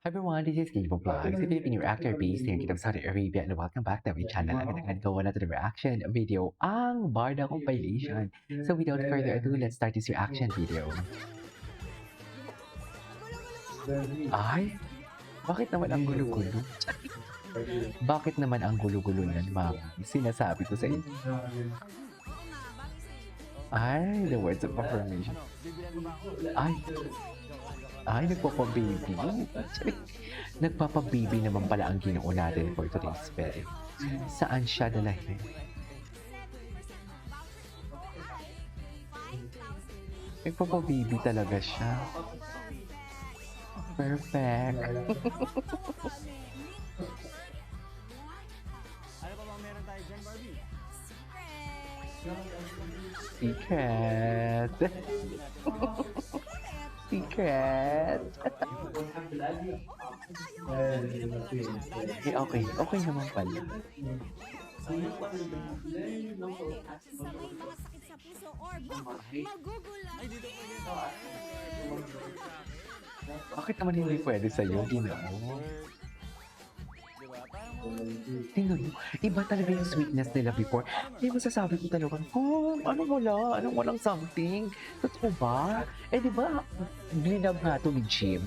Hi everyone, this is Gibo Vlogs, a Filipino reactor based here in Kingdom Saudi Arabia, and welcome back to my channel. Agad-agad gawa na to the reaction video, ang Barda compilation. So without further ado, let's start this reaction video. Ay, bakit naman ang gulo-gulo? Bakit naman ang gulo-gulo yan, ma'am? Sinasabi ko sa inyo. Ay, the words of affirmation. Ay, nagpapa-baby. Nagpapa-baby naman pala ang Ginoo natin for today's video. Saan siya dalahin? Nagpapa-baby talaga siya. Perfect. Ano pa bang meron tayo dyan, Barbie? Secret. Secret. Eh, okay. Okay naman pala. Sabay mga sakit sa puso or magugulat. Bakit naman hindi pwede sa'yo, Ginoo? Tingnan mo, iba talaga yung sweetness nila before. Hindi masasabi ko talaga, ano wala? Anong walang something? Totoo ba? Eh di ba, blinag nga to ni Jim.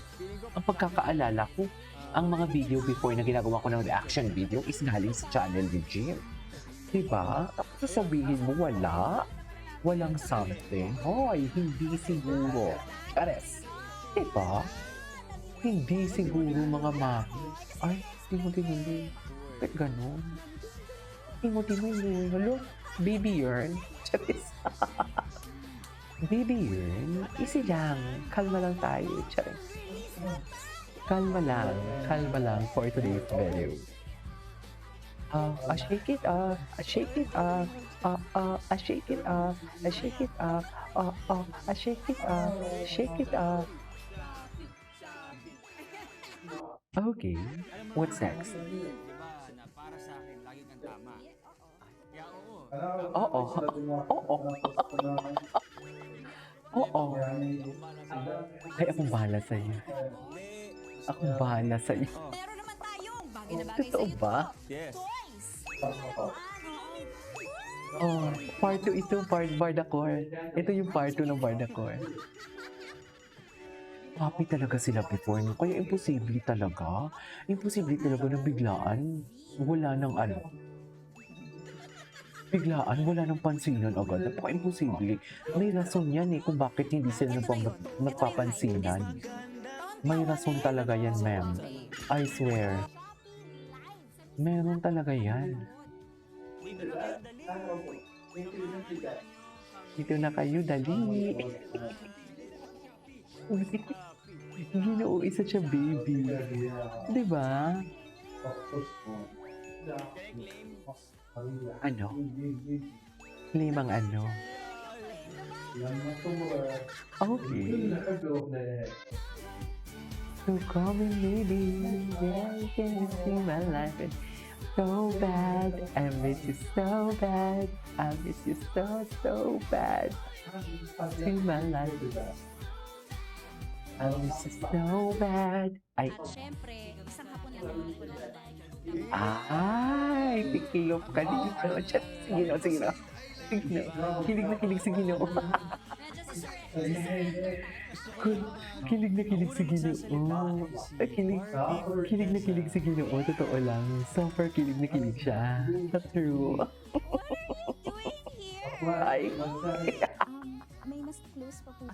Ang pagkakaalala ko, ang mga video before na ginagawa ko ng reaction video is galing sa channel ni Jim. Di ba? Tapos sasabihin mo, wala? Walang something? Hoy, hindi siguro. Chares. Di ba? Hindi siguro mga mami. Ay, hindi. Bakit ganon? Hindi. Hello? Baby Yearn? Charis. Baby Yearn? Easy lang. Kalma lang tayo. Charis. Kalma lang for today's video. I shake it up, I shake it up, I shake it up, I shake it up, I shake it up, shake it up. Okay, what's next? Di ba, na para sa akin, lagi kang tama. Kaya oo. Oo. Oo. Ay, akong bahala sa'yo. Akong bahala sa'yo. Meron naman tayong bagay na bagay Totoo sa'yo. ba? Yes. Toys. Oh, part 2 ito, part Bardacor. Ito yung part 2 ng Bardacor. Happy talaga sila before, no? Kaya imposible talaga na biglaan. Wala nang ano. Biglaan, wala nang pansinan agad. Napaka-imposible. May rason yan kung bakit hindi sila nagpapansinan. May rason talaga yan, ma'am. I swear. Meron talaga yan. Dito na kayo, dali. Ginoo, isa siya baby. Diba? Ano? Limang ano? Okay. So call me maybe, yeah, you can see my life. It's so bad, I miss you so bad, I miss you so bad. See my life. I miss you so bad. Ay, At syempre, isang hapon lang naman po na ay, pick up ka dito. Chat, sige na. Kilig na kilig si Ginoo. Kilig na kilig si Ginoo. Kilig na kilig si Ginoo. Totoo lang. Super kilig na kilig siya. True. Ay. may mas close pa po.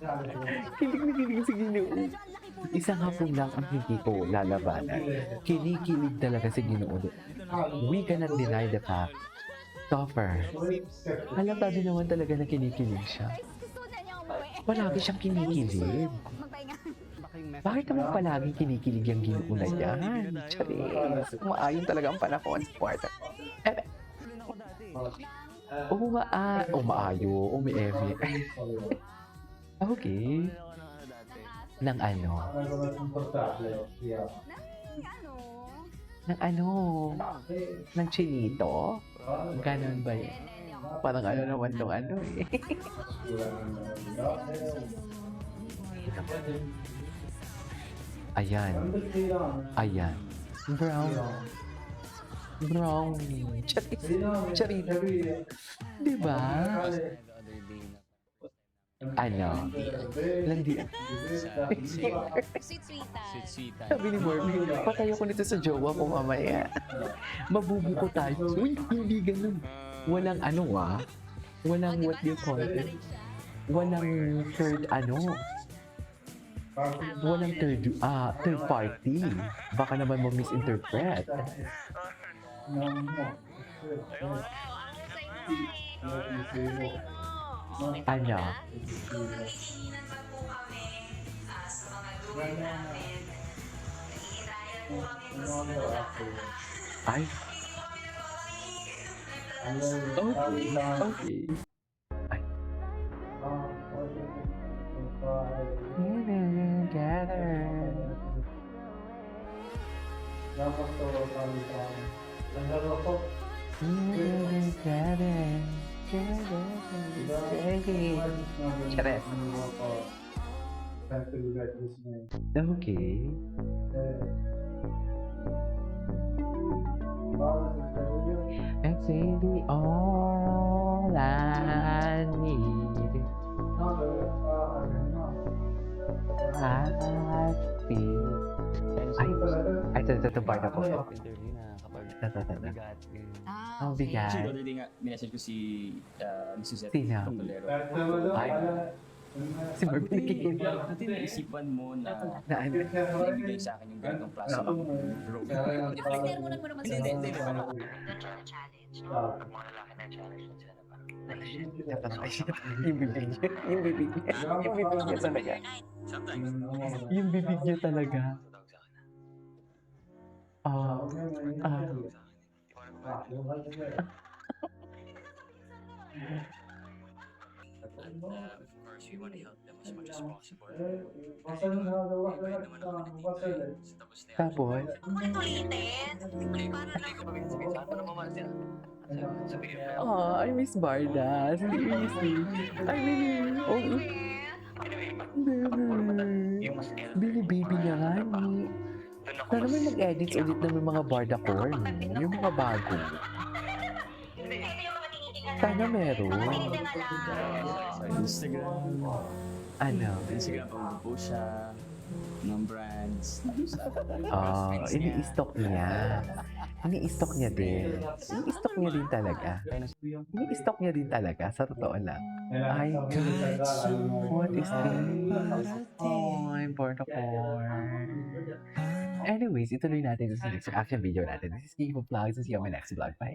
Kilig na kilig si Ginoo. Isang hapon lang ang hindi ko lalabanan. Kinikilig talaga si Ginoo. We cannot deny the fact. Topper. Halata din naman talaga na kinikilig siya. Gusto na niya umuwi. Palagi siyang kinikilig. Magpahinga. Bakit naman palaging kinikilig yung Ginoo na yan? Charis. Umaayon talaga ang panahon sa kwarta. Umaayo. Umiemi. Okay. Nang ano? Nang ano? Nang chinito? Ganon ba yun? Parang ano naman tong ano eh. Ayan. Ayan. Brown. Brownie. Charit. Charit. Diba? The other day na Ano? Landi. Sweet-sweetan. sweet-sweetan. Sabi ni Morby, patay ako nito sa jowa ko mamaya. Mabubuko tayo. Uy, hindi ganun. Walang ano Walang what do you call it? Walang third Walang third party. Baka naman mo misinterpret. Ano? Naghihinginan pa po kami sa mga lugar namin. Nag-iintayan po kami masimula. Ay, Hindi kami po okay. Ay. Together. Charet. Okay. That's really all I need. I feel. Ay, ito, bar na po. Interview na kapag Ito. bigat. Ang bigat. Actually, the other day nga, minessage ko si Mrs. Sino? Tolero. Ay, si Marvin nakikinig. Buti naisipan mo na Na ano? ibigay sa akin yung ganitong klase ng role. Tinirmunan mo naman Hindi. Yung bibig niya. Yung bibig niya. Yung bibig niya talaga. Sometimes. Yung bibig niya talaga. Of course, we want to help them as much as possible. Tapos, I miss Barda. Seriously. I mean, Bini-baby niya nga ni. Sana may mag-edit ulit ng mga Barda core, no? Yung mga bago. Sana meron. Sa Instagram. Ano? Instagram, pag-post siya ng brands. Ini-stock niya. Ini-stock niya din. Ini-stock niya din talaga. Ini-stock niya din talaga, sa totoo lang. Ay, gosh. What is this? Oh, I'm bored of porn. Anyways, ituloy natin sa next reaction video natin. This is Kiko Vlogs. See you on my next vlog. Bye.